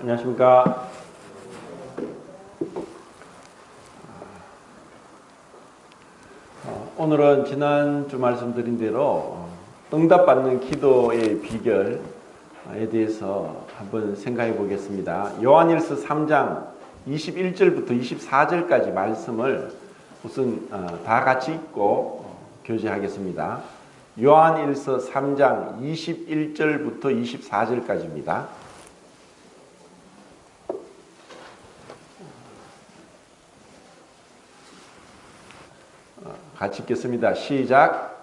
안녕하십니까. 오늘은 지난주 말씀드린 대로 응답받는 기도의 비결에 대해서 한번 생각해 보겠습니다. 요한일서 3장 21절부터 24절까지 말씀을 우선 다 같이 읽고 교제하겠습니다. 요한일서 3장 21절부터 24절까지입니다. 같이 읽겠습니다. 시작.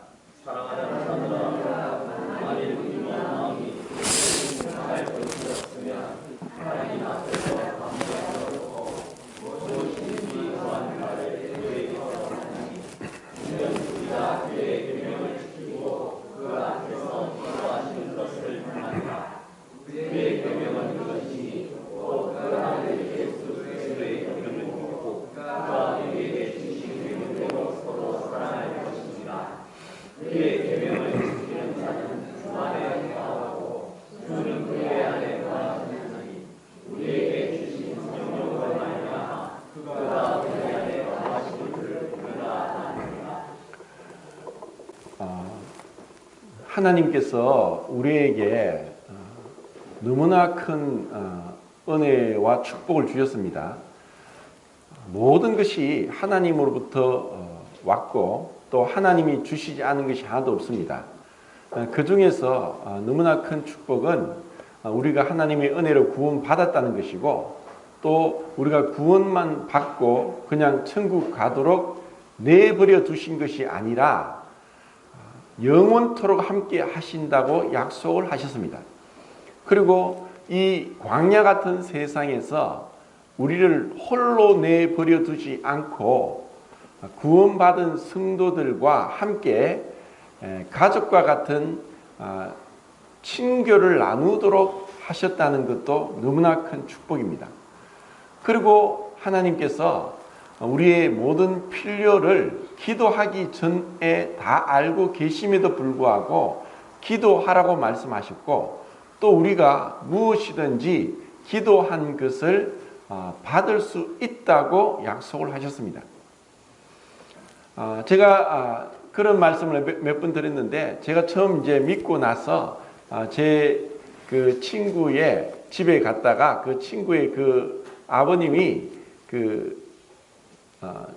하나님께서 우리에게 너무나 큰 은혜와 축복을 주셨습니다. 모든 것이 하나님으로부터 왔고 또 하나님이 주시지 않은 것이 하나도 없습니다. 그 중에서 너무나 큰 축복은 우리가 하나님의 은혜로 구원받았다는 것이고 또 우리가 구원만 받고 그냥 천국 가도록 내버려 두신 것이 아니라 영원토록 함께 하신다고 약속을 하셨습니다. 그리고 이 광야 같은 세상에서 우리를 홀로 내버려 두지 않고 구원받은 성도들과 함께 가족과 같은 친교를 나누도록 하셨다는 것도 너무나 큰 축복입니다. 그리고 하나님께서 우리의 모든 필요를 기도하기 전에 다 알고 계심에도 불구하고 기도하라고 말씀하셨고 또 우리가 무엇이든지 기도한 것을 받을 수 있다고 약속을 하셨습니다. 제가 그런 말씀을 몇 번 드렸는데 제가 처음 이제 믿고 나서 제 그 친구의 집에 갔다가 그 친구의 그 아버님이 그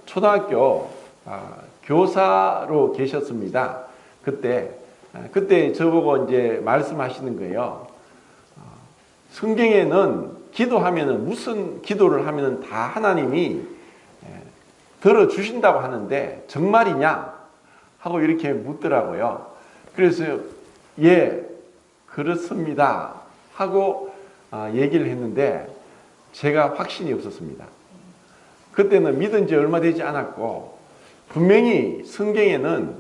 초등학교 교사로 계셨습니다. 그때 저보고 이제 말씀하시는 거예요. 성경에는 기도하면은 무슨 기도를 하면은 다 하나님이 들어주신다고 하는데 정말이냐? 하고 이렇게 묻더라고요. 그래서 예, 그렇습니다. 하고 얘기를 했는데 제가 확신이 없었습니다. 그때는 믿은 지 얼마 되지 않았고 분명히 성경에는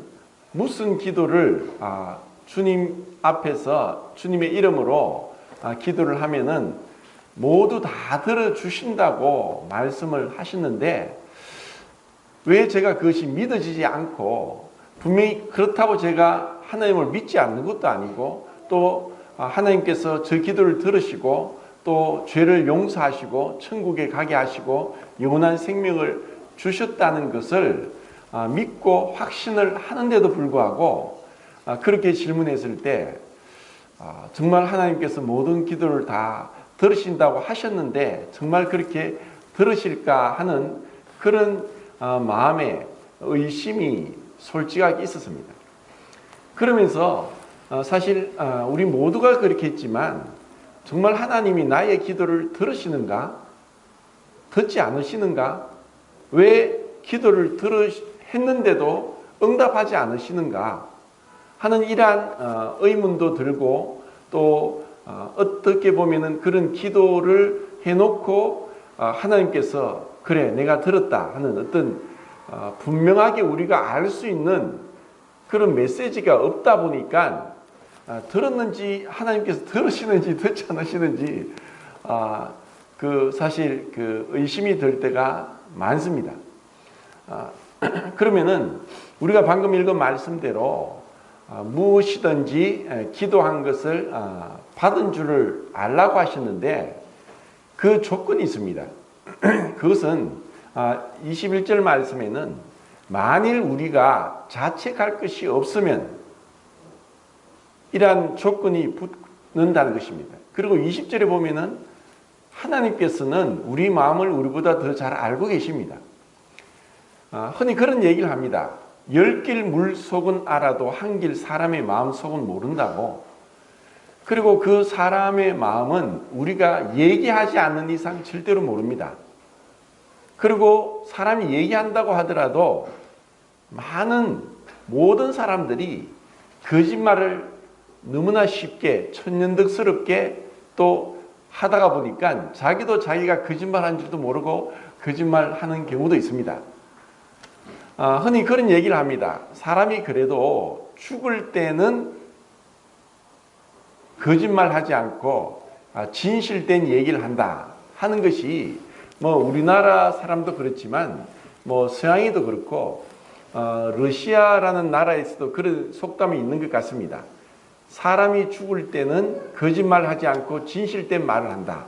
무슨 기도를 주님 앞에서 주님의 이름으로 기도를 하면은 모두 다 들어주신다고 말씀을 하시는데 왜 제가 그것이 믿어지지 않고 분명히 그렇다고 제가 하나님을 믿지 않는 것도 아니고 또 하나님께서 저 기도를 들으시고 또 죄를 용서하시고 천국에 가게 하시고 영원한 생명을 주셨다는 것을 믿고 확신을 하는데도 불구하고 그렇게 질문했을 때 정말 하나님께서 모든 기도를 다 들으신다고 하셨는데 정말 그렇게 들으실까 하는 그런 마음에 의심이 솔직하게 있었습니다. 그러면서 사실 우리 모두가 그렇게 했지만 정말 하나님이 나의 기도를 들으시는가? 듣지 않으시는가? 왜 기도를 했는데도 응답하지 않으시는가? 하는 이러한 의문도 들고 또 어떻게 보면은 그런 기도를 해놓고 하나님께서 그래 내가 들었다 하는 어떤 분명하게 우리가 알 수 있는 그런 메시지가 없다 보니까 들었는지 하나님께서 들으시는지 듣지 않으시는지 사실 그 의심이 들 때가 많습니다. 그러면은 우리가 방금 읽은 말씀대로 무엇이든지 기도한 것을 받은 줄을 알라고 하셨는데 그 조건이 있습니다. 그것은 21절 말씀에는 만일 우리가 자책할 것이 없으면 이러한 조건이 붙는다는 것입니다. 그리고 20절에 보면은 하나님께서는 우리 마음을 우리보다 더 잘 알고 계십니다. 흔히 그런 얘기를 합니다. 10길 물속은 알아도 한 길 사람의 마음속은 모른다고. 그리고 그 사람의 마음은 우리가 얘기하지 않는 이상 절대로 모릅니다. 그리고 사람이 얘기한다고 하더라도 모든 사람들이 거짓말을 너무나 쉽게 천연덕스럽게 또 하다가 보니까 자기도 자기가 거짓말한 줄도 모르고 거짓말하는 경우도 있습니다. 흔히 그런 얘기를 합니다. 사람이 그래도 죽을 때는 거짓말하지 않고 진실된 얘기를 한다 하는 것이 우리나라 사람도 그렇지만 서양에도 그렇고 러시아라는 나라에서도 그런 속담이 있는 것 같습니다. 사람이 죽을 때는 거짓말하지 않고 진실된 말을 한다.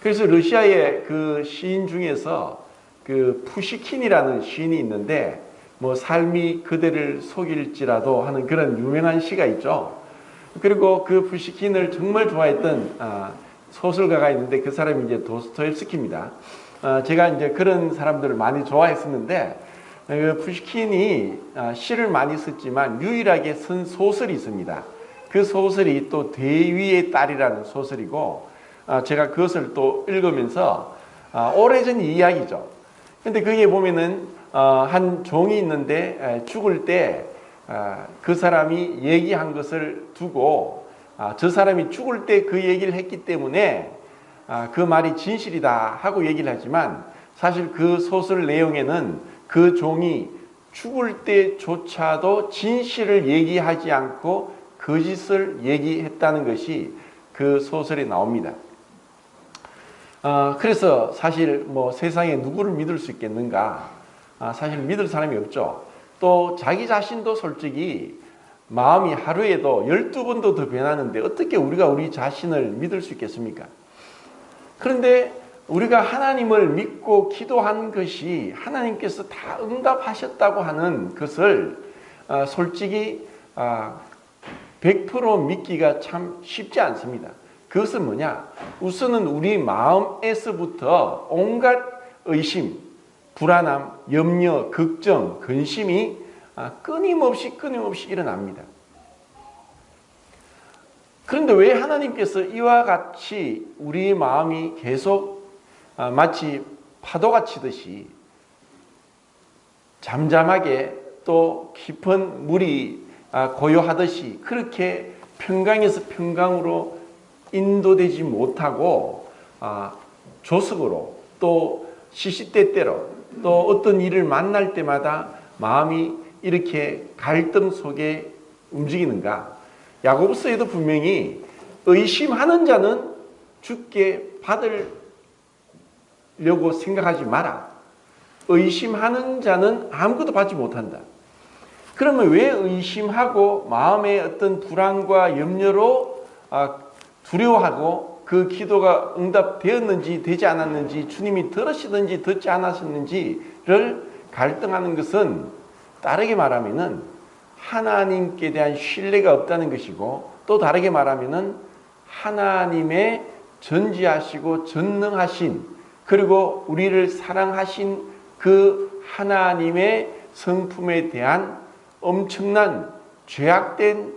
그래서 러시아의 그 시인 중에서 그 푸시킨이라는 시인이 있는데 삶이 그대를 속일지라도 하는 그런 유명한 시가 있죠. 그리고 그 푸시킨을 정말 좋아했던 소설가가 있는데 그 사람이 이제 도스토옙스키입니다. 제가 이제 그런 사람들을 많이 좋아했었는데 그 푸시킨이 시를 많이 썼지만 유일하게 쓴 소설이 있습니다. 그 소설이 또 대위의 딸이라는 소설이고 제가 그것을 또 읽으면서 오래전 이야기죠. 근데 거기에 보면은 한 종이 있는데 죽을 때 그 사람이 얘기한 것을 두고 저 사람이 죽을 때 그 얘기를 했기 때문에 그 말이 진실이다 하고 얘기를 하지만 사실 그 소설 내용에는 그 종이 죽을 때조차도 진실을 얘기하지 않고 거짓을 얘기했다는 것이 그 소설에 나옵니다. 그래서 사실 세상에 누구를 믿을 수 있겠는가? 사실 믿을 사람이 없죠. 또 자기 자신도 솔직히 마음이 하루에도 12번도 더 변하는데 어떻게 우리가 우리 자신을 믿을 수 있겠습니까? 그런데 우리가 하나님을 믿고 기도한 것이 하나님께서 다 응답하셨다고 하는 것을 솔직히 100% 믿기가 참 쉽지 않습니다. 그것은 뭐냐? 우선은 우리 마음에서부터 온갖 의심, 불안함, 염려, 걱정, 근심이 끊임없이 일어납니다. 그런데 왜 하나님께서 이와 같이 우리의 마음이 계속 마치 파도가 치듯이 잠잠하게 또 깊은 물이 고요하듯이 그렇게 평강에서 평강으로 인도되지 못하고 조석으로 또 시시때때로 또 어떤 일을 만날 때마다 마음이 이렇게 갈등 속에 움직이는가? 야고보서에도 분명히 의심하는 자는 주께 받으려고 생각하지 마라. 의심하는 자는 아무것도 받지 못한다. 그러면 왜 의심하고 마음의 어떤 불안과 염려로 두려워하고 그 기도가 응답되었는지 되지 않았는지 주님이 들으시든지 듣지 않으셨는지를 갈등하는 것은 다르게 말하면은 하나님께 대한 신뢰가 없다는 것이고 또 다르게 말하면은 하나님의 전지하시고 전능하신 그리고 우리를 사랑하신 그 하나님의 성품에 대한 엄청난 죄악된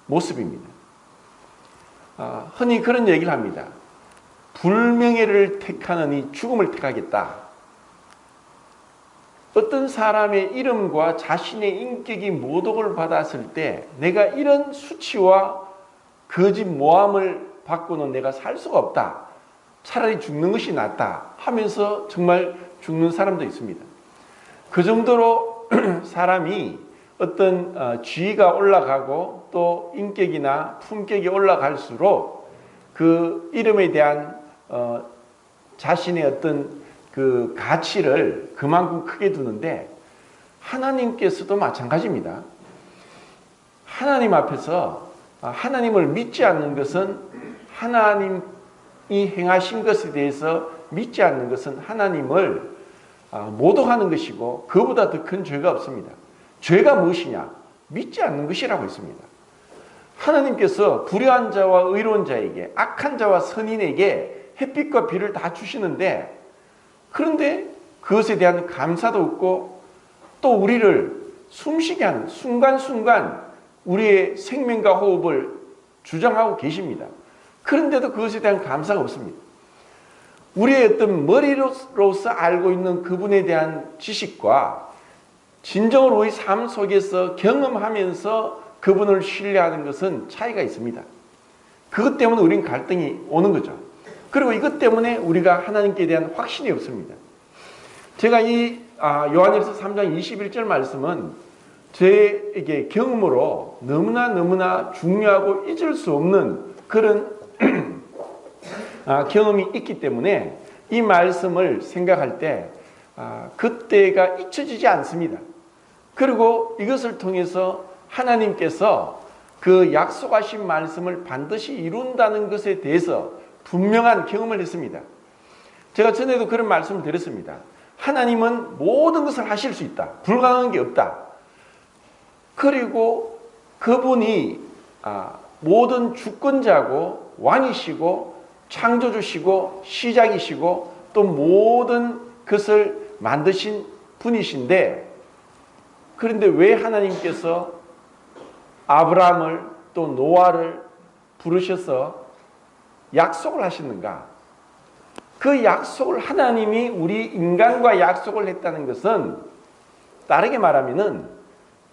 모습입니다. 흔히 그런 얘기를 합니다. 불명예를 택하느니 죽음을 택하겠다. 어떤 사람의 이름과 자신의 인격이 모독을 받았을 때 내가 이런 수치와 거짓 모함을 받고는 내가 살 수가 없다. 차라리 죽는 것이 낫다 하면서 정말 죽는 사람도 있습니다. 그 정도로 사람이 어떤 지위가 올라가고 또 인격이나 품격이 올라갈수록 그 이름에 대한 자신의 어떤 그 가치를 그만큼 크게 두는데 하나님께서도 마찬가지입니다. 하나님 앞에서 하나님을 믿지 않는 것은 하나님 행하신 것에 대해서 믿지 않는 것은 하나님을 모독하는 것이고 그보다 더 큰 죄가 없습니다. 죄가 무엇이냐? 믿지 않는 것이라고 했습니다. 하나님께서 불의한 자와 의로운 자에게, 악한 자와 선인에게 햇빛과 비를 다 주시는데, 그런데 그것에 대한 감사도 없고 또 우리를 숨쉬게 하는 순간순간 우리의 생명과 호흡을 주장하고 계십니다. 그런데도 그것에 대한 감사가 없습니다. 우리의 어떤 머리로서 알고 있는 그분에 대한 지식과 진정으로 우리 삶 속에서 경험하면서 그분을 신뢰하는 것은 차이가 있습니다. 그것 때문에 우리는 갈등이 오는 거죠. 그리고 이것 때문에 우리가 하나님께 대한 확신이 없습니다. 제가 이 요한일서 3장 21절 말씀은 저에게 경험으로 너무나 중요하고 잊을 수 없는 그런 경험이 있기 때문에 이 말씀을 생각할 때 그때가 잊혀지지 않습니다. 그리고 이것을 통해서 하나님께서 그 약속하신 말씀을 반드시 이룬다는 것에 대해서 분명한 경험을 했습니다. 제가 전에도 그런 말씀을 드렸습니다. 하나님은 모든 것을 하실 수 있다. 불가능한 게 없다. 그리고 그분이 모든 주권자고 왕이시고 창조주시고 시작이시고 또 모든 것을 만드신 분이신데, 그런데 왜 하나님께서 아브라함을 또 노아를 부르셔서 약속을 하시는가? 그 약속을 하나님이 우리 인간과 약속을 했다는 것은 다르게 말하면은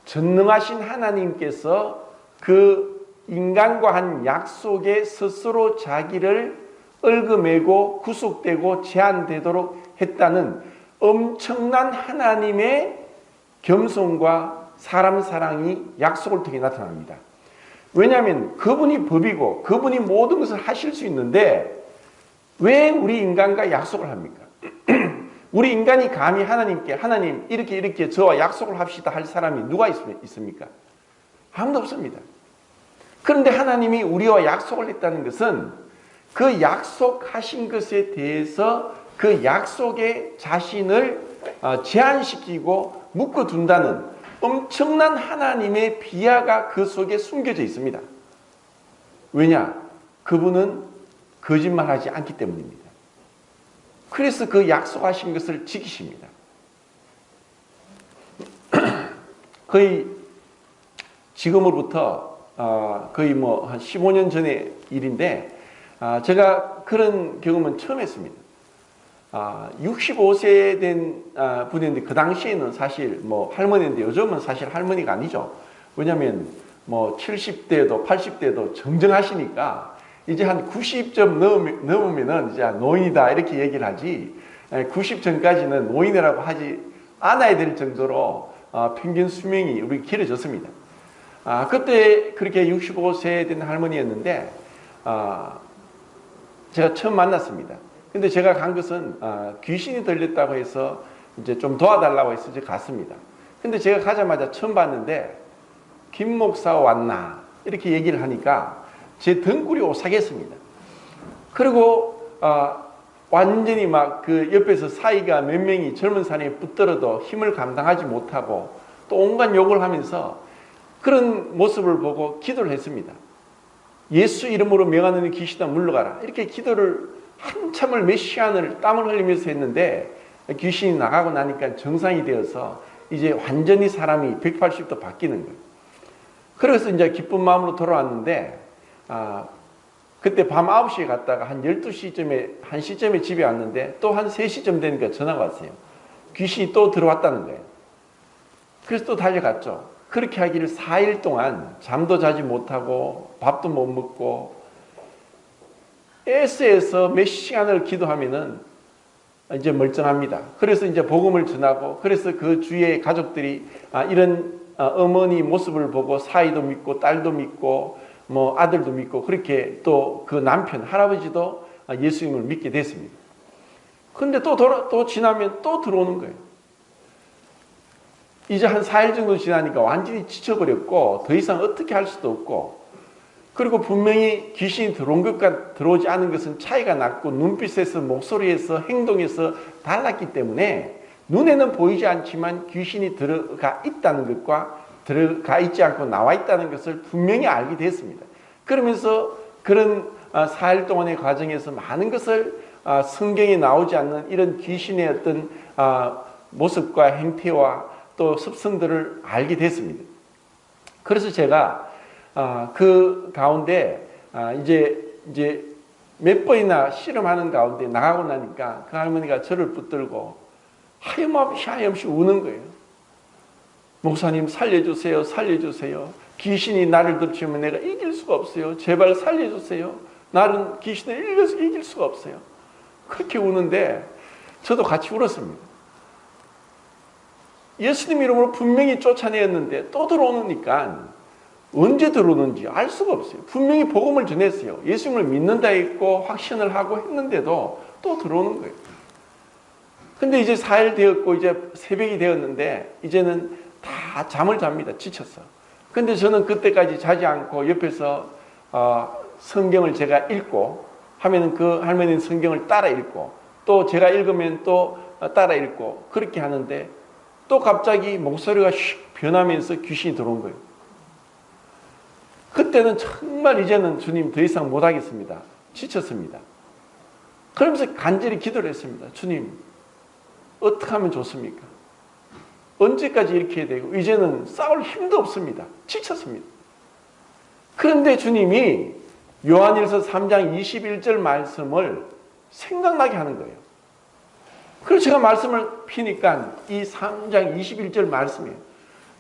전능하신 하나님께서 그 인간과 한 약속에 스스로 자기를 얽어매고 구속되고 제한되도록 했다는 엄청난 하나님의 겸손과 사람 사랑이 약속을 통해 나타납니다. 왜냐하면 그분이 법이고 그분이 모든 것을 하실 수 있는데 왜 우리 인간과 약속을 합니까? 우리 인간이 감히 하나님께 하나님 이렇게 저와 약속을 합시다 할 사람이 누가 있습니까? 아무도 없습니다. 그런데 하나님이 우리와 약속을 했다는 것은 그 약속하신 것에 대해서 그 약속의 자신을 제한시키고 묶어둔다는 엄청난 하나님의 비하가 그 속에 숨겨져 있습니다. 왜냐? 그분은 거짓말하지 않기 때문입니다. 그래서 그 약속하신 것을 지키십니다. 거의 지금으로부터 거의 한 15년 전의 일인데 제가 그런 경험은 처음 했습니다. 65세 된 분인데 그 당시에는 사실 할머니인데 요즘은 사실 할머니가 아니죠. 왜냐하면 70대도 80대도 정정하시니까 이제 한 90점 넘으면은 이제 노인이다 이렇게 얘기를 하지 90 전까지는 노인이라고 하지 않아야 될 정도로 평균 수명이 우리 길어졌습니다. 그때 그렇게 65세 된 할머니였는데 제가 처음 만났습니다. 근데 제가 간 것은 귀신이 들렸다고 해서 이제 좀 도와달라고 해서 이제 갔습니다. 근데 제가 가자마자 처음 봤는데 김 목사 왔나 이렇게 얘기를 하니까 제 등골이 오싹했습니다. 그리고 완전히 막 그 옆에서 사이가 몇 명이 젊은 사람이 붙들어도 힘을 감당하지 못하고 또 온갖 욕을 하면서 그런 모습을 보고 기도를 했습니다. 예수 이름으로 명하는 귀신아 물러가라. 이렇게 기도를 한참을 몇 시간을 땀을 흘리면서 했는데 귀신이 나가고 나니까 정상이 되어서 이제 완전히 사람이 180도 바뀌는 거예요. 그래서 이제 기쁜 마음으로 돌아왔는데 그때 밤 9시에 갔다가 한 12시쯤에 1시쯤에 집에 왔는데 또 한 3시쯤 되니까 전화가 왔어요. 귀신이 또 들어왔다는 거예요. 그래서 또 달려갔죠. 그렇게 하기를 4일 동안 잠도 자지 못하고 밥도 못 먹고 애써서 몇 시간을 기도하면은 이제 멀쩡합니다. 그래서 이제 복음을 전하고 그래서 그 주위의 가족들이 이런 어머니 모습을 보고 사이도 믿고 딸도 믿고 아들도 믿고 그렇게 또 그 남편 할아버지도 예수님을 믿게 됐습니다. 그런데 또 지나면 또 들어오는 거예요. 이제 한 4일 정도 지나니까 완전히 지쳐버렸고 더 이상 어떻게 할 수도 없고 그리고 분명히 귀신이 들어온 것과 들어오지 않은 것은 차이가 났고 눈빛에서 목소리에서 행동에서 달랐기 때문에 눈에는 보이지 않지만 귀신이 들어가 있다는 것과 들어가 있지 않고 나와 있다는 것을 분명히 알게 됐습니다. 그러면서 그런 4일 동안의 과정에서 많은 것을 성경에 나오지 않는 이런 귀신의 어떤 모습과 행태와 또 습성들을 알게 됐습니다. 그래서 제가 그 가운데 이제 몇 번이나 실험하는 가운데 나가고 나니까 그 할머니가 저를 붙들고 하염없이 우는 거예요. 목사님 살려주세요, 살려주세요. 귀신이 나를 덮치면 내가 이길 수가 없어요. 제발 살려주세요. 나는 귀신을 이길 수가 없어요. 그렇게 우는데 저도 같이 울었습니다. 예수님 이름으로 분명히 쫓아내었는데 또 들어오니까 언제 들어오는지 알 수가 없어요. 분명히 복음을 전했어요. 예수님을 믿는다 했고 확신을 하고 했는데도 또 들어오는 거예요. 근데 이제 4일 되었고 이제 새벽이 되었는데 이제는 다 잠을 잡니다. 지쳤어. 근데 저는 그때까지 자지 않고 옆에서 성경을 제가 읽고 하면은 그 할머니는 성경을 따라 읽고 또 제가 읽으면 또 따라 읽고 그렇게 하는데 또 갑자기 목소리가 슉 변하면서 귀신이 들어온 거예요. 그때는 정말 이제는 주님 더 이상 못하겠습니다. 지쳤습니다. 그러면서 간절히 기도를 했습니다. 주님 어떻게 하면 좋습니까? 언제까지 이렇게 해야 되고 이제는 싸울 힘도 없습니다. 지쳤습니다. 그런데 주님이 요한일서 3장 21절 말씀을 생각나게 하는 거예요. 그래서 제가 말씀을 피니까 이 3장 21절 말씀이에요.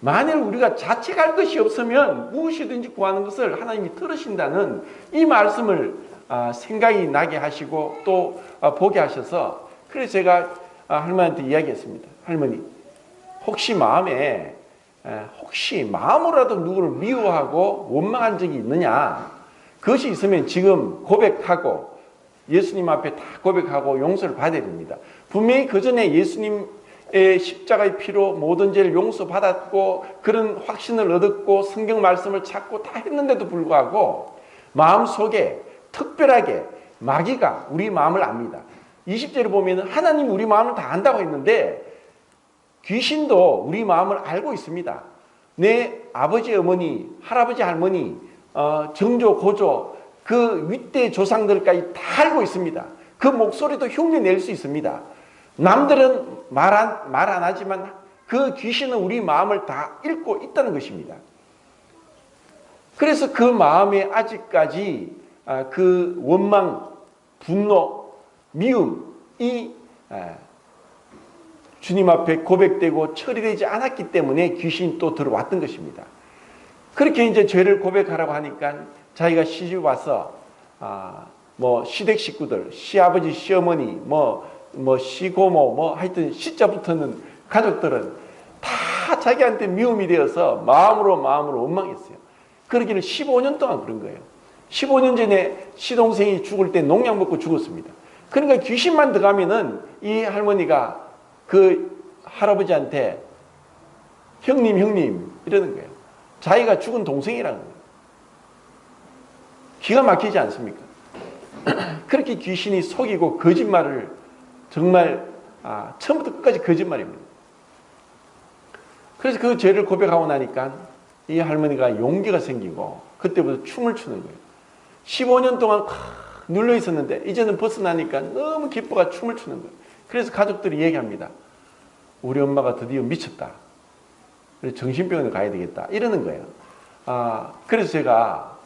만일 우리가 자책할 것이 없으면 무엇이든지 구하는 것을 하나님이 들으신다는 이 말씀을 생각이 나게 하시고 또 보게 하셔서 그래서 제가 할머니한테 이야기했습니다. 할머니 혹시 마음으로라도 누구를 미워하고 원망한 적이 있느냐? 그것이 있으면 지금 고백하고 예수님 앞에 다 고백하고 용서를 받아야 됩니다. 분명히 그 전에 예수님의 십자가의 피로 모든 죄를 용서받았고 그런 확신을 얻었고 성경 말씀을 찾고 다 했는데도 불구하고 마음속에 특별하게 마귀가 우리 마음을 압니다. 20절에 보면 하나님 우리 마음을 다 안다고 했는데 귀신도 우리 마음을 알고 있습니다. 내 아버지, 어머니, 할아버지, 할머니, 정조, 고조 그 윗대 조상들까지 다 알고 있습니다. 그 목소리도 흉내 낼 수 있습니다. 남들은 말 안 하지만 그 귀신은 우리 마음을 다 읽고 있다는 것입니다. 그래서 그 마음에 아직까지 그 원망, 분노, 미움이 주님 앞에 고백되고 처리되지 않았기 때문에 귀신이 또 들어왔던 것입니다. 그렇게 이제 죄를 고백하라고 하니까 자기가 시집 와서 뭐 시댁 식구들, 시아버지, 시어머니, 시고모, 하여튼 시자 붙는 가족들은 다 자기한테 미움이 되어서 마음으로 원망했어요. 그러기를 15년 동안 그런 거예요. 15년 전에 시동생이 죽을 때 농약 먹고 죽었습니다. 그러니까 귀신만 들어가면은 이 할머니가 그 할아버지한테 형님 이러는 거예요. 자기가 죽은 동생이라는 거예요. 기가 막히지 않습니까? 그렇게 귀신이 속이고 거짓말을 정말 처음부터 끝까지 거짓말입니다. 그래서 그 죄를 고백하고 나니까 이 할머니가 용기가 생기고 그때부터 춤을 추는 거예요. 15년 동안 눌러 있었는데 이제는 벗어나니까 너무 기뻐가 춤을 추는 거예요. 그래서 가족들이 얘기합니다. 우리 엄마가 드디어 미쳤다. 그래서 정신병원에 가야 되겠다. 이러는 거예요. 그래서 제가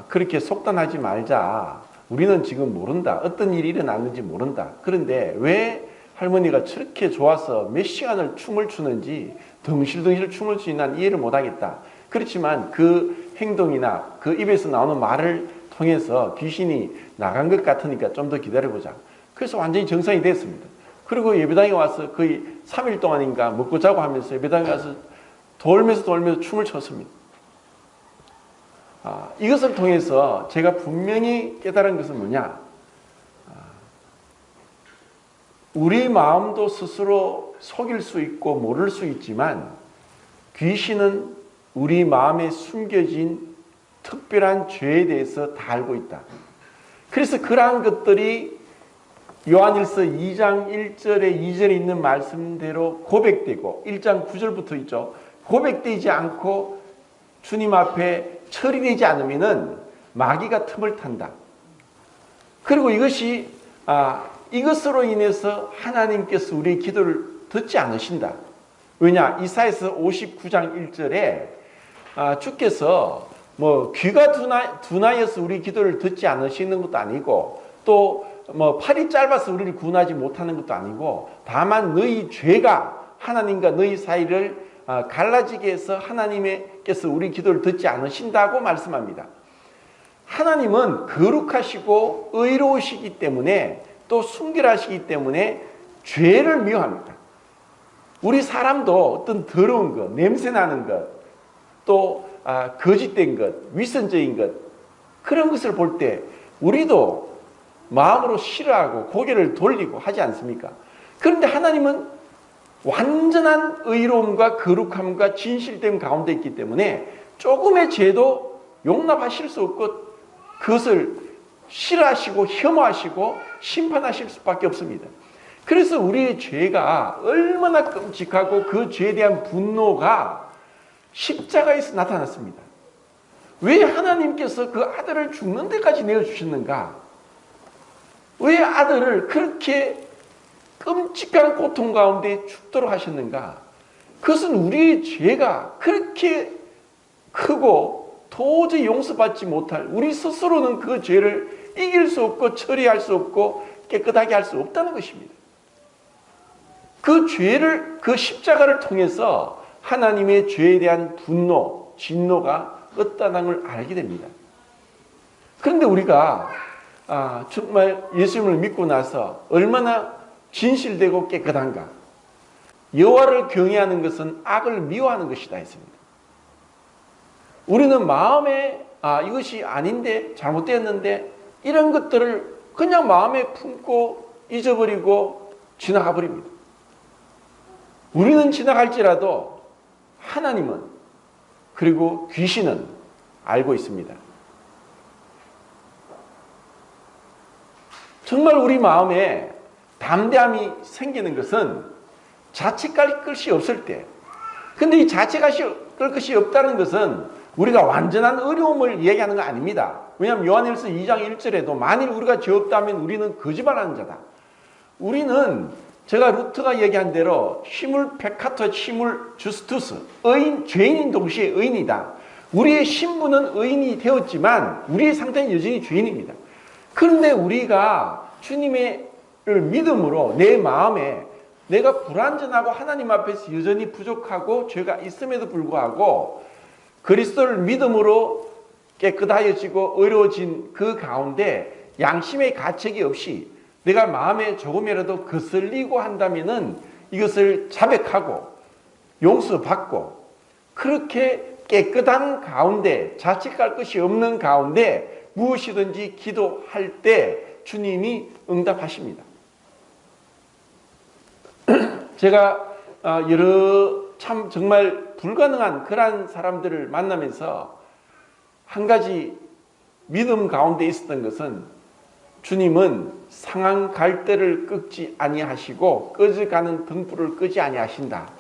그렇게 속단하지 말자. 우리는 지금 모른다. 어떤 일이 일어났는지 모른다. 그런데 왜 할머니가 저렇게 좋아서 몇 시간을 춤을 추는지 덩실덩실 춤을 추는지 난 이해를 못하겠다. 그렇지만 그 행동이나 그 입에서 나오는 말을 통해서 귀신이 나간 것 같으니까 좀 더 기다려보자. 그래서 완전히 정상이 됐습니다. 그리고 예배당에 와서 거의 3일 동안인가 먹고 자고 하면서 예배당에 와서 돌면서 춤을 췄습니다. 이것을 통해서 제가 분명히 깨달은 것은 뭐냐? 우리 마음도 스스로 속일 수 있고 모를 수 있지만 귀신은 우리 마음에 숨겨진 특별한 죄에 대해서 다 알고 있다. 그래서 그러한 것들이 요한일서 2장 1절에 2절에 있는 말씀대로 고백되고 1장 9절부터 있죠. 고백되지 않고 주님 앞에 처리되지 않으면은 마귀가 틈을 탄다. 그리고 이것으로 인해서 하나님께서 우리의 기도를 듣지 않으신다. 왜냐? 이사야서 59장 1절에 주께서 뭐 귀가 둔하여서 우리 기도를 듣지 않으시는 것도 아니고 또 뭐 팔이 짧아서 우리를 구원하지 못하는 것도 아니고 다만 너희 죄가 하나님과 너희 사이를 갈라지게 해서 하나님께서 우리 기도를 듣지 않으신다고 말씀합니다. 하나님은 거룩하시고 의로우시기 때문에 또 순결하시기 때문에 죄를 미워합니다. 우리 사람도 어떤 더러운 것, 냄새나는 것, 또 거짓된 것, 위선적인 것 그런 것을 볼 때 우리도 마음으로 싫어하고 고개를 돌리고 하지 않습니까? 그런데 하나님은 완전한 의로움과 거룩함과 진실됨 가운데 있기 때문에 조금의 죄도 용납하실 수 없고 그것을 싫어하시고 혐오하시고 심판하실 수밖에 없습니다. 그래서 우리의 죄가 얼마나 끔찍하고 그 죄에 대한 분노가 십자가에서 나타났습니다. 왜 하나님께서 그 아들을 죽는 데까지 내어주셨는가? 왜 아들을 그렇게 끔찍한 고통 가운데 죽도록 하셨는가? 그것은 우리의 죄가 그렇게 크고 도저히 용서받지 못할 우리 스스로는 그 죄를 이길 수 없고 처리할 수 없고 깨끗하게 할 수 없다는 것입니다. 그 죄를 그 십자가를 통해서 하나님의 죄에 대한 분노, 진노가 어떠한 걸 알게 됩니다. 그런데 우리가 정말 예수님을 믿고 나서 얼마나 진실되고 깨끗한가. 여호와를 경외하는 것은 악을 미워하는 것이다 했습니다. 우리는 마음에 이것이 아닌데 잘못되었는데 이런 것들을 그냥 마음에 품고 잊어버리고 지나가 버립니다. 우리는 지나갈지라도 하나님은 그리고 귀신은 알고 있습니다. 정말 우리 마음에 담대함이 생기는 것은 자책할 것이 없을 때. 근데 이 자책할 것이 없다는 것은 우리가 완전한 어려움을 얘기하는 거 아닙니다. 왜냐하면 요한일서 2장 1절에도 만일 우리가 죄 없다면 우리는 거짓말하는 자다. 우리는 제가 루터가 얘기한 대로 시물 페카토 시물 주스투스 죄인인 동시에 의인이다. 우리의 신분은 의인이 되었지만 우리의 상태는 여전히 죄인입니다. 그런데 우리가 주님의 믿음으로 내 마음에 내가 불완전하고 하나님 앞에서 여전히 부족하고 죄가 있음에도 불구하고 그리스도를 믿음으로 깨끗하여지고 의로워진 그 가운데 양심의 가책이 없이 내가 마음에 조금이라도 거슬리고 한다면은 이것을 자백하고 용서받고 그렇게 깨끗한 가운데 자책할 것이 없는 가운데 무엇이든지 기도할 때 주님이 응답하십니다. 제가 여러 참 정말 불가능한 그러한 사람들을 만나면서 한 가지 믿음 가운데 있었던 것은 주님은 상한 갈대를 끄지 아니하시고 꺼져가는 등불을 끄지 아니하신다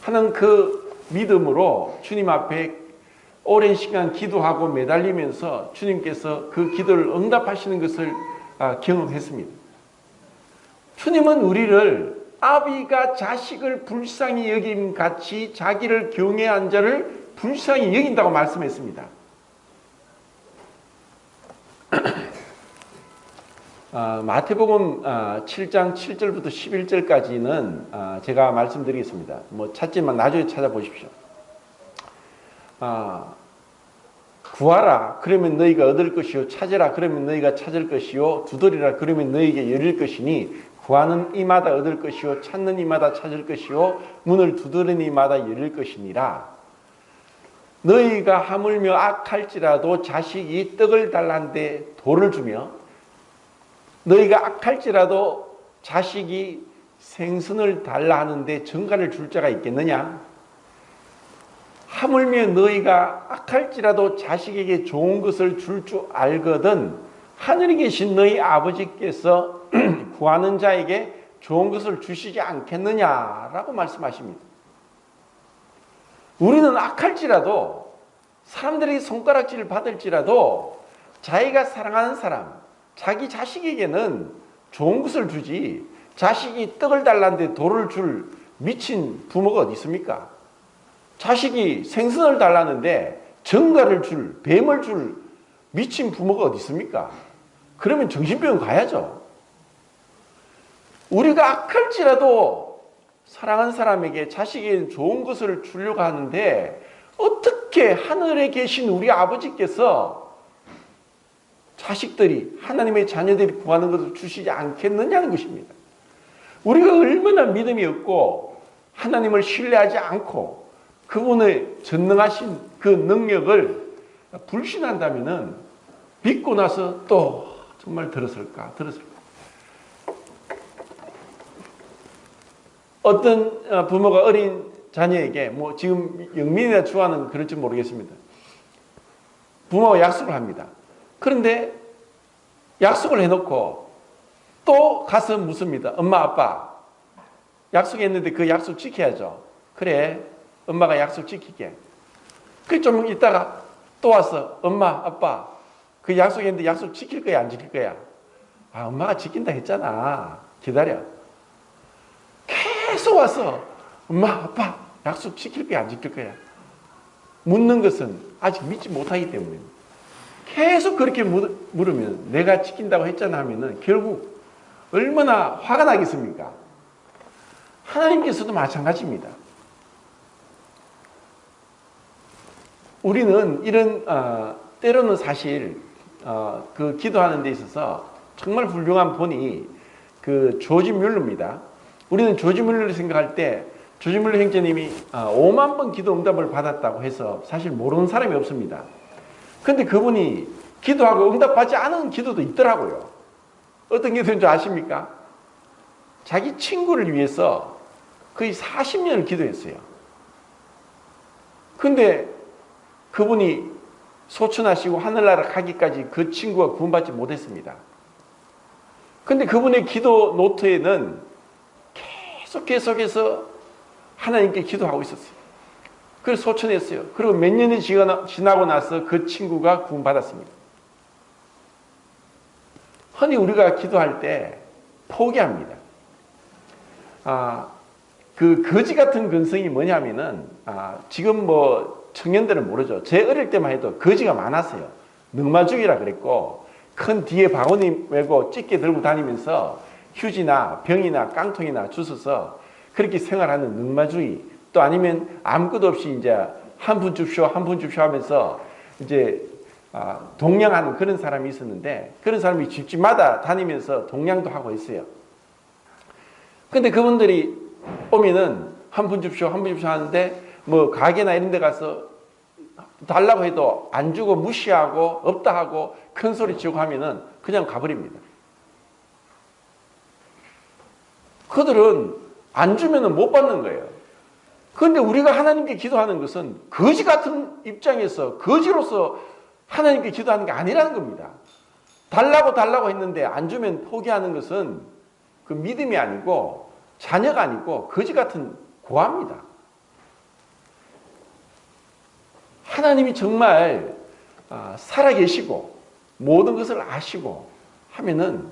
하는 그 믿음으로 주님 앞에 오랜 시간 기도하고 매달리면서 주님께서 그 기도를 응답하시는 것을 경험했습니다. 주님은 우리를 아비가 자식을 불쌍히 여김 같이 자기를 경외한 자를 불쌍히 여긴다고 말씀했습니다. 마태복음 7장 7절부터 11절까지는 제가 말씀드리겠습니다. 뭐 찾지만 나중에 찾아보십시오. 구하라 그러면 너희가 얻을 것이요 찾으라 그러면 너희가 찾을 것이요 두드리라 그러면 너희에게 열릴 것이니 구하는 이마다 얻을 것이요 찾는 이마다 찾을 것이요 문을 두드리는 이마다 열릴 것이니라. 너희가 하물며 악할지라도 자식이 떡을 달란데 돌을 주며 너희가 악할지라도 자식이 생선을 달라 하는데 정갈을 줄 자가 있겠느냐? 하물며 너희가 악할지라도 자식에게 좋은 것을 줄 줄 알거든 하늘에 계신 너희 아버지께서 구하는 자에게 좋은 것을 주시지 않겠느냐라고 말씀하십니다. 우리는 악할지라도 사람들이 손가락질을 받을지라도 자기가 사랑하는 사람, 자기 자식에게는 좋은 것을 주지 자식이 떡을 달라는데 돌을 줄 미친 부모가 어디 있습니까? 자식이 생선을 달라는데 정갈을 줄, 뱀을 줄 미친 부모가 어디 있습니까? 그러면 정신병원 가야죠. 우리가 악할지라도 사랑하는 사람에게 자식에게 좋은 것을 주려고 하는데 어떻게 하늘에 계신 우리 아버지께서 자식들이 하나님의 자녀들이 구하는 것을 주시지 않겠느냐는 것입니다. 우리가 얼마나 믿음이 없고 하나님을 신뢰하지 않고 그분의 전능하신 그 능력을 불신한다면 믿고 나서 또 정말 들었을까? 어떤 부모가 어린 자녀에게 뭐 지금 영민이나 주아는 그럴지 모르겠습니다. 부모가 약속을 합니다. 그런데 약속을 해놓고 또 가서 묻습니다. 엄마 아빠 약속했는데 그 약속 지켜야죠. 그래 엄마가 약속 지킬게. 그 좀 있다가 또 와서 엄마 아빠 그 약속했는데 약속 지킬 거야 안 지킬 거야? 아 엄마가 지킨다 했잖아. 기다려. 계속 와서 엄마 아빠 약속 지킬 거야 안 지킬 거야? 묻는 것은 아직 믿지 못하기 때문입니다. 계속 그렇게 물으면 내가 지킨다고 했잖아 하면은 결국 얼마나 화가 나겠습니까? 하나님께서도 마찬가지입니다. 우리는 이런 때로는 사실 그 기도하는 데 있어서 정말 훌륭한 분이 그 조지 뮬러입니다. 우리는 조지 뮬러를 생각할 때 조지 뮬러 형제님이 5만 번 기도 응답을 받았다고 해서 사실 모르는 사람이 없습니다. 그런데 그분이 기도하고 응답받지 않은 기도도 있더라고요. 어떤 기도인 줄 아십니까? 자기 친구를 위해서 거의 40년을 기도했어요. 근데 그분이 소천하시고 하늘나라 가기까지 그 친구가 구원받지 못했습니다. 근데 그분의 기도 노트에는 계속해서 하나님께 기도하고 있었어요. 그래서 소천했어요. 그리고 몇 년이 지나고 나서 그 친구가 구원받았습니다. 흔히 우리가 기도할 때 포기합니다. 그 거지 같은 근성이 뭐냐면은 지금 뭐 청년들은 모르죠. 제 어릴 때만 해도 거지가 많았어요. 능마죽이라 그랬고 큰 뒤에 바구니 메고 찌개 들고 다니면서 휴지나 병이나 깡통이나 주워서 그렇게 생활하는 능마주의, 또 아니면 아무것도 없이 이제 한 푼 줍쇼 하면서 이제 동냥하는 그런 사람이 있었는데, 그런 사람이 집집마다 다니면서 동냥도 하고 있어요. 근데 그분들이 오면은 한 푼 줍쇼 하는데 뭐 가게나 이런 데 가서 달라고 해도 안 주고 무시하고 없다 하고 큰 소리 치고 하면은 그냥 가버립니다. 그들은 안 주면은 못 받는 거예요. 그런데 우리가 하나님께 기도하는 것은 거지 같은 입장에서 거지로서 하나님께 기도하는 게 아니라는 겁니다. 달라고 했는데 안 주면 포기하는 것은 그 믿음이 아니고 자녀가 아니고 거지 같은 고아입니다. 하나님이 정말 살아계시고 모든 것을 아시고 하면은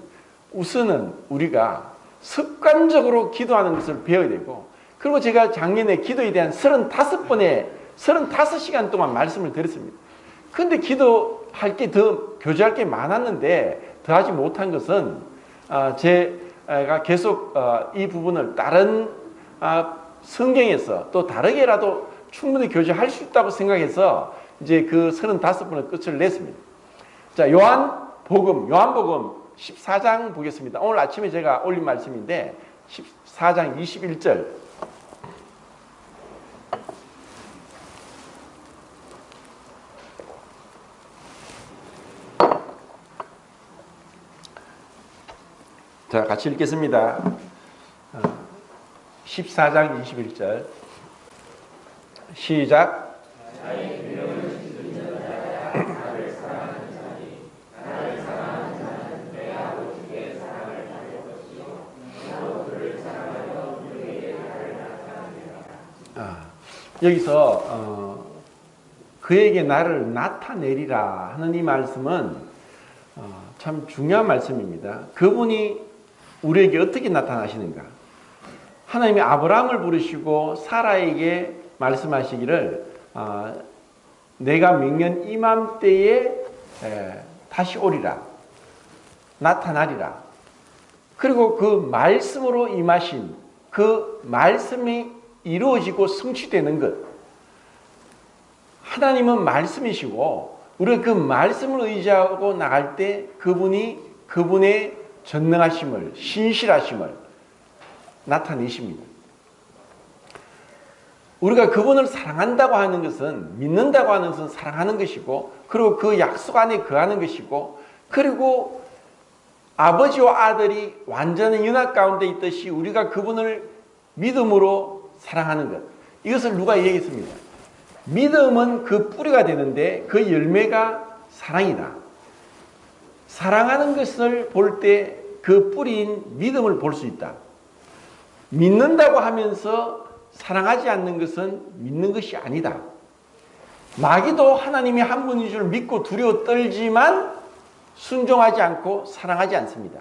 우선은 우리가 습관적으로 기도하는 것을 배워야 되고, 그리고 제가 작년에 기도에 대한 35시간 동안 말씀을 드렸습니다. 그런데 기도할 게 교제할 게 많았는데 더하지 못한 것은 제가 계속 이 부분을 다른 성경에서 또 다르게라도 충분히 교제할 수 있다고 생각해서 이제 그 35번의 끝을 냈습니다. 자, 요한복음 14장 보겠습니다. 오늘 아침에 제가 올린 말씀인데 14장 21절. 자, 같이 읽겠습니다. 14장 21절. 시작. 여기서 그에게 나를 나타내리라 하는 이 말씀은 참 중요한 말씀입니다. 그분이 우리에게 어떻게 나타나시는가? 하나님이 아브라함을 부르시고 사라에게 말씀하시기를 내가 명년 이맘때에 다시 오리라, 나타나리라. 그리고 그 말씀으로 임하신 그 말씀이 이루어지고 성취되는 것. 하나님은 말씀이시고 우리가 그 말씀을 의지하고 나갈 때 그분이 그분의 전능하심을, 신실하심을 나타내십니다. 우리가 그분을 사랑한다고 하는 것은, 믿는다고 하는 것은 사랑하는 것이고, 그리고 그 약속 안에 거하는 것이고, 그리고 아버지와 아들이 완전한 연합 가운데 있듯이 우리가 그분을 믿음으로 사랑하는 것. 이것을 누가 얘기했습니다. 믿음은 그 뿌리가 되는데 그 열매가 사랑이다. 사랑하는 것을 볼 때 그 뿌리인 믿음을 볼 수 있다. 믿는다고 하면서 사랑하지 않는 것은 믿는 것이 아니다. 마귀도 하나님이 한 분인 줄 믿고 두려워 떨지만 순종하지 않고 사랑하지 않습니다.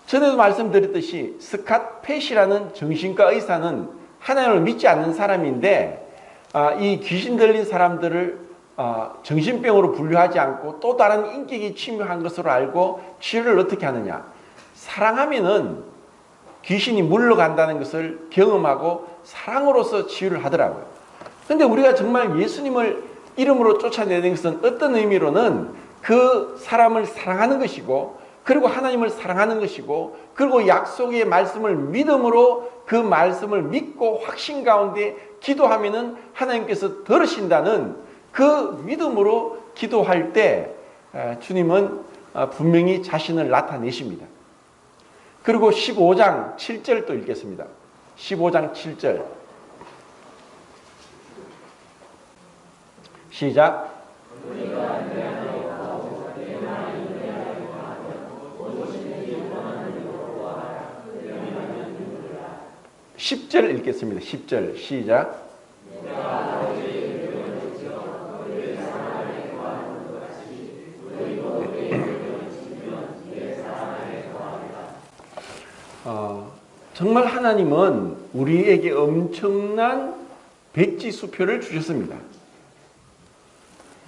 전에도 말씀드렸듯이 스캇 펫이라는 정신과 의사는 하나님을 믿지 않는 사람인데 이 귀신 들린 사람들을 정신병으로 분류하지 않고 또 다른 인격이 침입한 것으로 알고 치료를 어떻게 하느냐. 사랑하면은 귀신이 물러간다는 것을 경험하고 사랑으로서 치유를 하더라고요. 그런데 우리가 정말 예수님을 이름으로 쫓아내는 것은 어떤 의미로는 그 사람을 사랑하는 것이고 그리고 하나님을 사랑하는 것이고 그리고 약속의 말씀을 믿음으로 그 말씀을 믿고 확신 가운데 기도하면은 하나님께서 들으신다는 그 믿음으로 기도할 때 주님은 분명히 자신을 나타내십니다. 그리고 15장 7절 또 읽겠습니다. 15장 7절 시작. 10절 읽겠습니다. 10절 시작. 정말 하나님은 우리에게 엄청난 백지수표를 주셨습니다.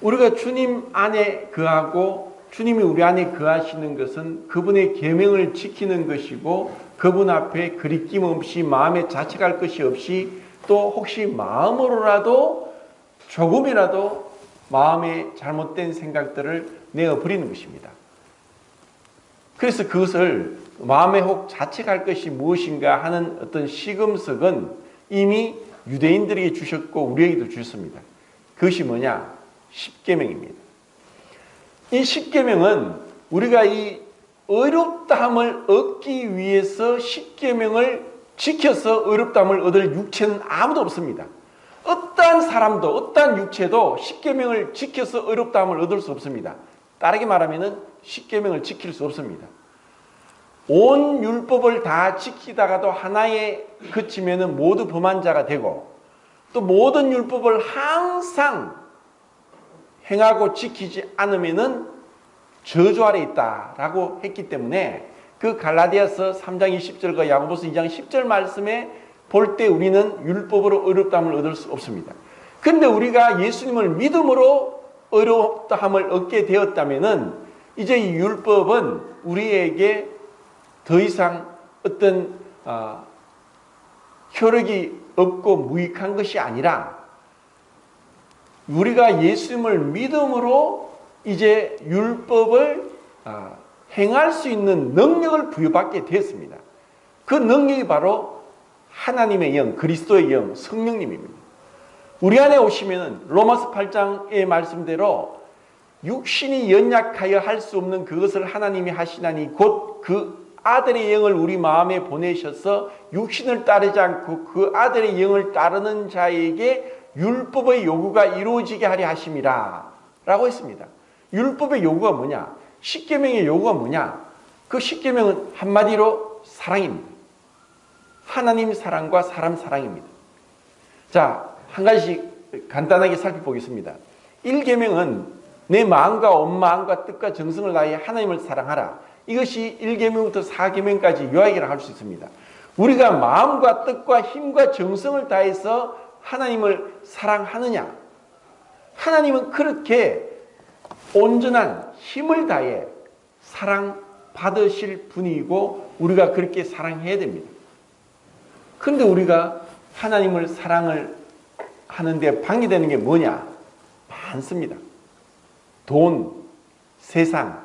우리가 주님 안에 거하고 주님이 우리 안에 거하시는 것은 그분의 계명을 지키는 것이고 그분 앞에 그리낌 없이 마음에 자책할 것이 없이 또 혹시 마음으로라도 조금이라도 마음에 잘못된 생각들을 내어버리는 것입니다. 그래서 그것을 마음에 혹 자책할 것이 무엇인가 하는 어떤 시금석은 이미 유대인들에게 주셨고 우리에게도 주셨습니다. 그것이 뭐냐? 십계명입니다. 이 십계명은 우리가 이 의롭다함을 얻기 위해서 십계명을 지켜서 의롭다함을 얻을 육체는 아무도 없습니다. 어떠한 사람도 어떠한 육체도 십계명을 지켜서 의롭다함을 얻을 수 없습니다. 다르게 말하면 십계명을 지킬 수 없습니다. 온 율법을 다 지키다가도 하나에 그치면 모두 범한 자가 되고 또 모든 율법을 항상 행하고 지키지 않으면 저주 아래 있다라고 했기 때문에 그 갈라디아서 3장 20절과 야고보서 2장 10절 말씀에 볼 때 우리는 율법으로 의롭다함을 얻을 수 없습니다. 그런데 우리가 예수님을 믿음으로 의롭다함을 얻게 되었다면 이제 이 율법은 우리에게 더 이상 어떤 효력이 없고 무익한 것이 아니라 우리가 예수님을 믿음으로 이제 율법을 행할 수 있는 능력을 부여받게 되었습니다. 그 능력이 바로 하나님의 영, 그리스도의 영, 성령님입니다. 우리 안에 오시면 로마서 8장의 말씀대로 육신이 연약하여 할 수 없는 그것을 하나님이 하시나니 곧 그 아들의 영을 우리 마음에 보내셔서 육신을 따르지 않고 그 아들의 영을 따르는 자에게 율법의 요구가 이루어지게 하려 하심이라 라고 했습니다. 율법의 요구가 뭐냐? 십계명의 요구가 뭐냐? 그 십계명은 한마디로 사랑입니다. 하나님 사랑과 사람 사랑입니다. 자, 한 가지씩 간단하게 살펴보겠습니다. 1계명은 내 마음과 온 마음과 뜻과 정성을 다해 하나님을 사랑하라. 이것이 1계명부터 4계명까지 요약이라 할 수 있습니다. 우리가 마음과 뜻과 힘과 정성을 다해서 하나님을 사랑하느냐? 하나님은 그렇게 온전한 힘을 다해 사랑받으실 분이고 우리가 그렇게 사랑해야 됩니다. 그런데 우리가 하나님을 사랑을 하는데 방해되는 게 뭐냐? 많습니다. 돈, 세상,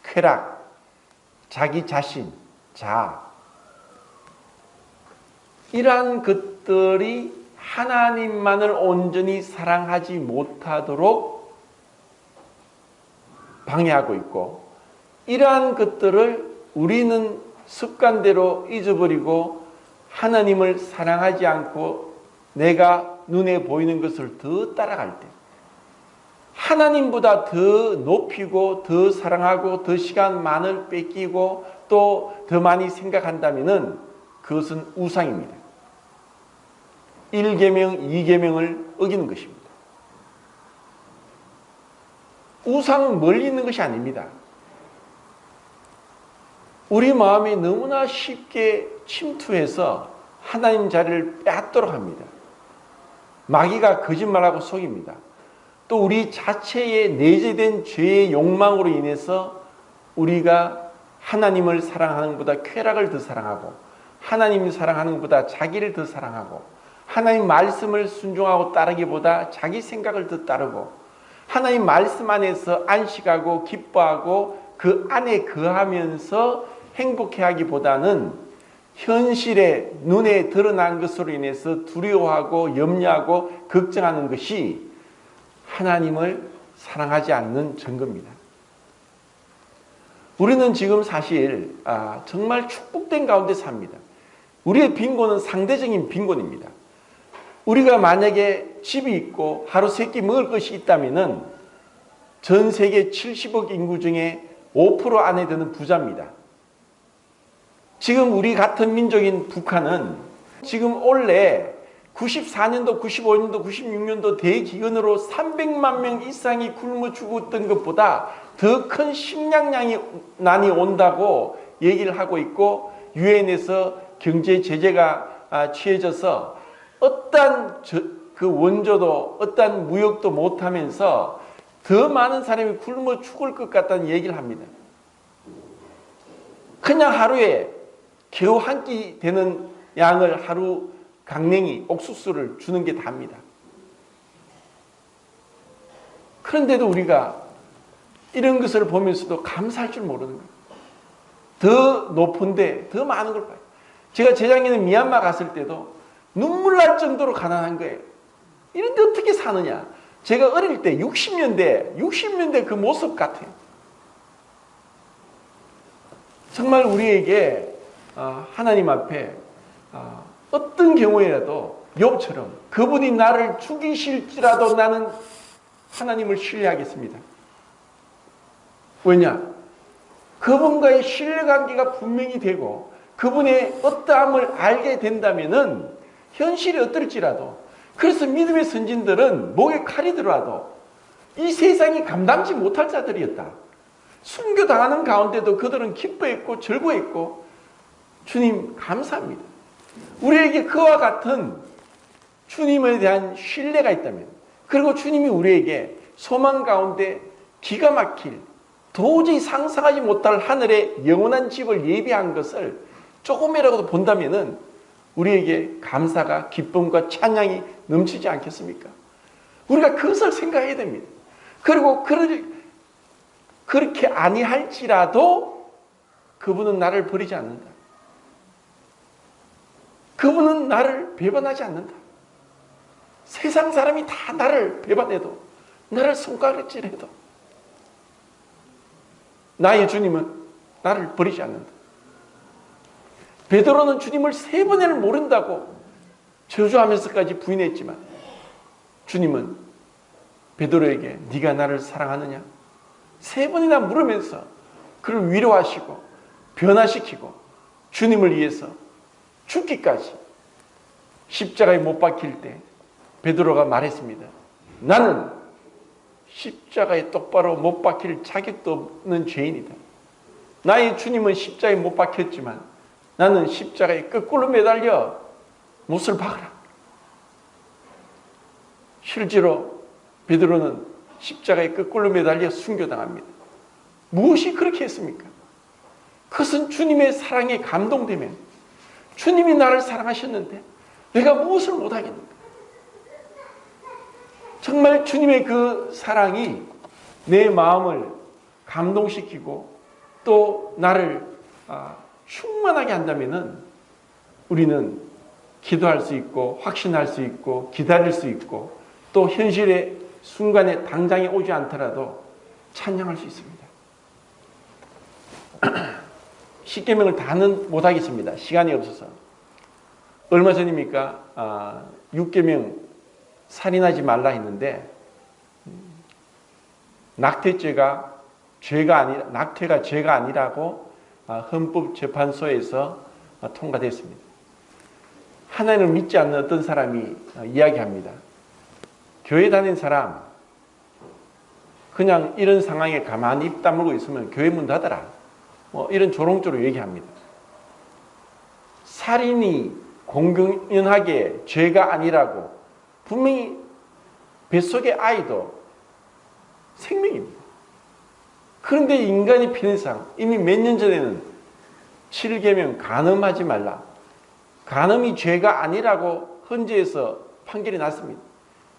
쾌락, 자기 자신, 자아. 이러한 것들이 하나님만을 온전히 사랑하지 못하도록 방해하고 있고, 이러한 것들을 우리는 습관대로 잊어버리고 하나님을 사랑하지 않고 내가 눈에 보이는 것을 더 따라갈 때 하나님보다 더 높이고 더 사랑하고 더 시간만을 뺏기고 또 더 많이 생각한다면 그것은 우상입니다. 1계명, 2계명을 어기는 것입니다. 우상은 멀리 있는 것이 아닙니다. 우리 마음이 너무나 쉽게 침투해서 하나님 자리를 빼앗도록 합니다. 마귀가 거짓말하고 속입니다. 또 우리 자체의 내재된 죄의 욕망으로 인해서 우리가 하나님을 사랑하는 것보다 쾌락을 더 사랑하고 하나님을 사랑하는 것보다 자기를 더 사랑하고 하나님 말씀을 순종하고 따르기보다 자기 생각을 더 따르고 하나님 말씀 안에서 안식하고 기뻐하고 그 안에 거하면서 행복해하기보다는 현실에 눈에 드러난 것으로 인해서 두려워하고 염려하고 걱정하는 것이 하나님을 사랑하지 않는 증거입니다. 우리는 지금 사실 정말 축복된 가운데 삽니다. 우리의 빈곤은 상대적인 빈곤입니다. 우리가 만약에 집이 있고 하루 세 끼 먹을 것이 있다면 전 세계 70억 인구 중에 5% 안에 드는 부자입니다. 지금 우리 같은 민족인 북한은 지금 원래 94년도, 95년도, 96년도 대기근으로 300만 명 이상이 굶어 죽었던 것보다 더 큰 식량난이 온다고 얘기를 하고 있고 유엔에서 경제 제재가 취해져서 어떠한 그 원조도 어떠한 무역도 못하면서 더 많은 사람이 굶어 죽을 것 같다는 얘기를 합니다. 그냥 하루에 겨우 한 끼 되는 양을 하루 강냉이, 옥수수를 주는 게 답니다. 그런데도 우리가 이런 것을 보면서도 감사할 줄 모르는 거예요. 더 높은데 더 많은 걸 봐요. 제가 재작년에 미얀마 갔을 때도 눈물 날 정도로 가난한 거예요. 이런데 어떻게 사느냐. 제가 어릴 때 60년대 그 모습 같아요. 정말 우리에게 하나님 앞에 어떤 경우에라도 욥처럼 그분이 나를 죽이실지라도 나는 하나님을 신뢰하겠습니다. 왜냐? 그분과의 신뢰관계가 분명히 되고 그분의 어떠함을 알게 된다면은 현실이 어떨지라도 그래서 믿음의 선진들은 목에 칼이 들어와도 이 세상이 감당지 못할 자들이었다. 순교당하는 가운데도 그들은 기뻐했고 즐거워했고 주님 감사합니다. 우리에게 그와 같은 주님에 대한 신뢰가 있다면 그리고 주님이 우리에게 소망 가운데 기가 막힐 도저히 상상하지 못할 하늘의 영원한 집을 예비한 것을 조금이라도 본다면 우리에게 감사가 기쁨과 찬양이 넘치지 않겠습니까? 우리가 그것을 생각해야 됩니다. 그리고 그렇게 아니할지라도 그분은 나를 버리지 않는다. 그분은 나를 배반하지 않는다. 세상 사람이 다 나를 배반해도 나를 손가락질해도 나의 주님은 나를 버리지 않는다. 베드로는 주님을 3번을 모른다고 저주하면서까지 부인했지만 주님은 베드로에게 네가 나를 사랑하느냐? 3번이나 물으면서 그를 위로하시고 변화시키고 주님을 위해서 죽기까지 십자가에 못 박힐 때 베드로가 말했습니다. 나는 십자가에 똑바로 못 박힐 자격도 없는 죄인이다. 나의 주님은 십자가에 못 박혔지만 나는 십자가에 거꾸로 매달려 못을 박으라. 실제로 베드로는 십자가에 거꾸로 매달려 순교당합니다. 무엇이 그렇게 했습니까? 그것은 주님의 사랑에 감동되면 주님이 나를 사랑하셨는데 내가 무엇을 못하겠는가? 정말 주님의 그 사랑이 내 마음을 감동시키고 또 나를 충만하게 한다면 우리는 기도할 수 있고 확신할 수 있고 기다릴 수 있고 또 현실의 순간에 당장에 오지 않더라도 찬양할 수 있습니다. 십계명을 다는 못하겠습니다. 시간이 없어서. 얼마 전입니까? 6계명 살인하지 말라 했는데 낙태죄가 죄가 아니라고 헌법재판소에서 통과됐습니다. 하나님을 믿지 않는 어떤 사람이 이야기합니다. 교회 다니는 사람 그냥 이런 상황에 가만히 입 다물고 있으면 교회 문 닫아라. 이런 조롱조로 얘기합니다. 살인이 공공연하게 죄가 아니라고 분명히 뱃속의 아이도 생명입니다. 그런데 인간의 편의상 이미 몇 년 전에는 7계명 간음하지 말라. 간음이 죄가 아니라고 헌재에서 판결이 났습니다.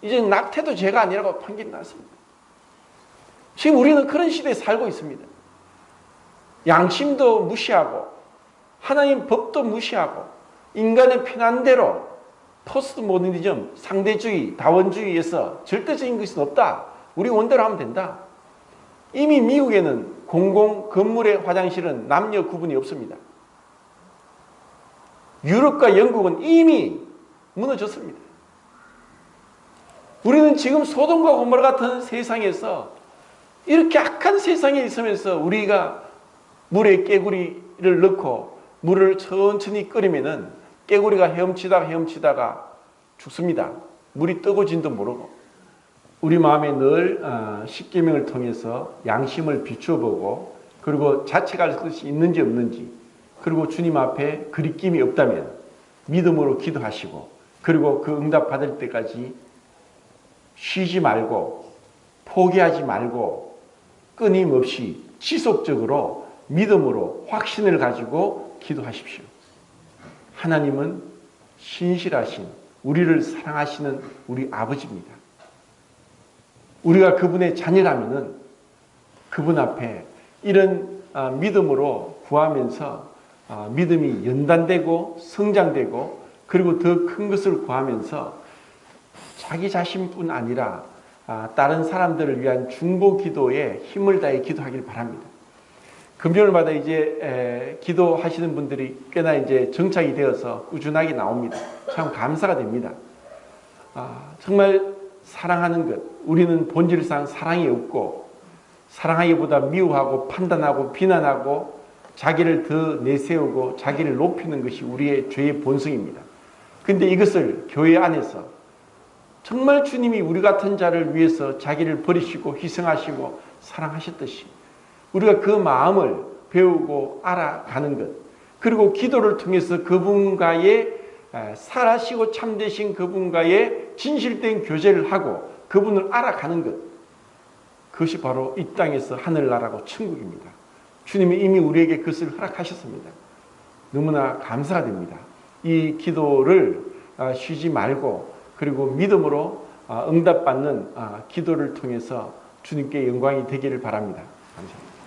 이제 낙태도 죄가 아니라고 판결이 났습니다. 지금 우리는 그런 시대에 살고 있습니다. 양심도 무시하고 하나님 법도 무시하고 인간의 편한대로 포스트 모더니즘, 상대주의, 다원주의에서 절대적인 것은 없다. 우리 원대로 하면 된다. 이미 미국에는 공공 건물의 화장실은 남녀 구분이 없습니다. 유럽과 영국은 이미 무너졌습니다. 우리는 지금 소돔과 고모라 같은 세상에서 이렇게 악한 세상에 있으면서 우리가 물에 깨구리를 넣고 물을 천천히 끓이면은 깨구리가 헤엄치다가 죽습니다. 물이 뜨거워진도 모르고. 우리 마음에 늘 십계명을 통해서 양심을 비추어보고 그리고 자책할 것이 있는지 없는지 그리고 주님 앞에 그리낌이 없다면 믿음으로 기도하시고 그리고 그 응답 받을 때까지 쉬지 말고 포기하지 말고 끊임없이 지속적으로 믿음으로 확신을 가지고 기도하십시오. 하나님은 신실하신 우리를 사랑하시는 우리 아버지입니다. 우리가 그분의 자녀라면은 그분 앞에 이런 믿음으로 구하면서 믿음이 연단되고 성장되고 그리고 더 큰 것을 구하면서 자기 자신뿐 아니라 다른 사람들을 위한 중보 기도에 힘을 다해 기도하길 바랍니다. 금요일마다 이제 기도하시는 분들이 꽤나 이제 정착이 되어서 꾸준하게 나옵니다. 참 감사가 됩니다. 정말 사랑하는 것, 우리는 본질상 사랑이 없고 사랑하기보다 미워하고 판단하고 비난하고 자기를 더 내세우고 자기를 높이는 것이 우리의 죄의 본성입니다. 근데 이것을 교회 안에서 정말 주님이 우리 같은 자를 위해서 자기를 버리시고 희생하시고 사랑하셨듯이 우리가 그 마음을 배우고 알아가는 것 그리고 기도를 통해서 그분과의 살아시고 참되신 그분과의 진실된 교제를 하고 그분을 알아가는 것 그것이 바로 이 땅에서 하늘나라고 천국입니다. 주님이 이미 우리에게 그것을 허락하셨습니다. 너무나 감사가 됩니다. 이 기도를 쉬지 말고 그리고 믿음으로 응답받는 기도를 통해서 주님께 영광이 되기를 바랍니다. 감사합니다.